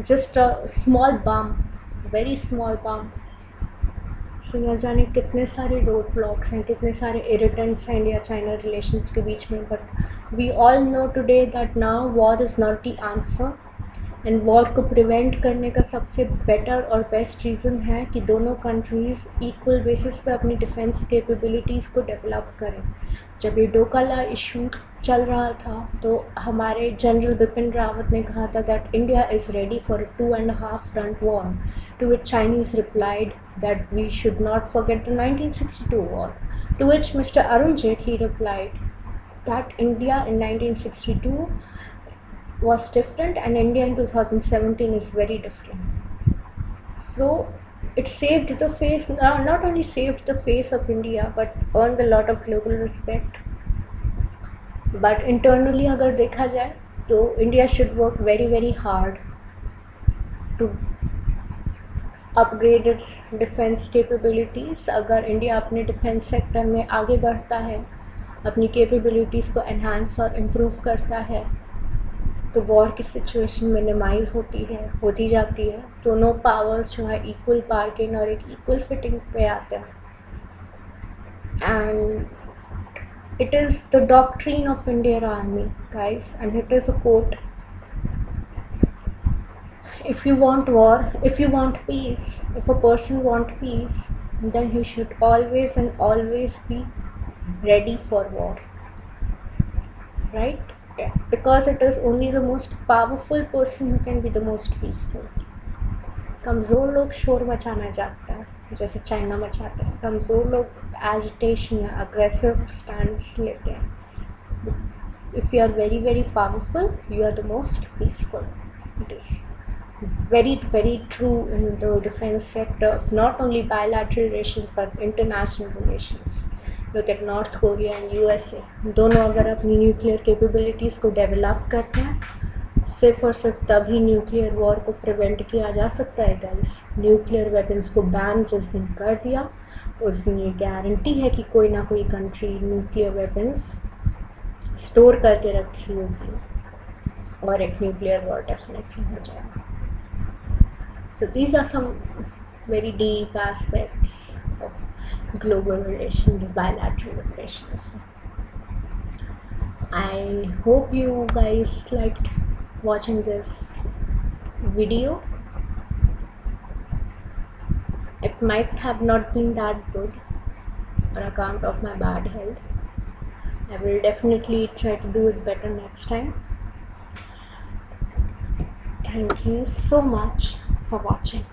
just a small bump, very small bump. So न जाने कितने सारे रोड ब्लॉक्स हैं, कितने सारे इरिटेंट्स हैं इंडिया चाइना रिलेशंस के बीच में. But we all know today that now war is not the answer, and war को प्रिवेंट करने का सबसे बेटर और बेस्ट रीज़न है कि दोनों कंट्रीज़ इक्वल बेसिस पे अपनी डिफेंस कैपेबिलिटीज़ को डेवलप करें. जब ये डोकाला इशू चल रहा था तो हमारे जनरल बिपिन रावत ने कहा था that India is ready for a 2.5 front war, to which Chinese replied that we should not forget the 1962 war, to which Mr. Arun Jaitley replied that India in 1962 was different and India in 2017 is very different. So it saved the face, not only saved the face of India, but earned a lot of global respect. But internally अगर देखा जाए तो India should work very hard to upgrade its defense capabilities. अगर India अपने defence sector में आगे बढ़ता है, अपनी कैपेबिलिटीज़ को एनहांस और इम्प्रूव करता है, तो वॉर की सिचुएशन मिनिमाइज़ होती जाती है. दोनों पावर्स जो है इक्वल बार्गेन और एक इक्वल फिटिंग पे आते हैं. And it is the doctrine of Indian Army, guys, and it is a quote: if you want war, if you want peace, if a person want peace, then he should always and always be ready for war, right? Yeah. Because it is only the most powerful person who can be the most peaceful. कमज़ोर लोग शोर मचाना चाहता है, जैसे China मचाते हैं. कमज़ोर लोग एजिटेशन या अग्रेसिव स्टैंड्स लेते हैं. If you are very very powerful, you are the most peaceful. It is very true in the defense sector of not only bilateral relations but international relations. Look at North Korea and USA. दोनों अगर अपनी nuclear capabilities को develop करते हैं, सिर्फ और सिर्फ तभी न्यूक्लियर वॉर को प्रिवेंट किया जा सकता है गाइस. न्यूक्लियर वेपन्स को बैन जिस दिन कर दिया, उस दिन ये गारंटी है कि कोई ना कोई कंट्री न्यूक्लियर वेपन्स स्टोर करके रखी होगी और एक न्यूक्लियर वॉर डेफिनेटली हो जाएगा. So these are some very deep aspects of global relations, bilateral relations. I hope you guys liked watching this video. It might have not been that good on account of my bad health. I will definitely try to do it better next time. Thank you so much for watching.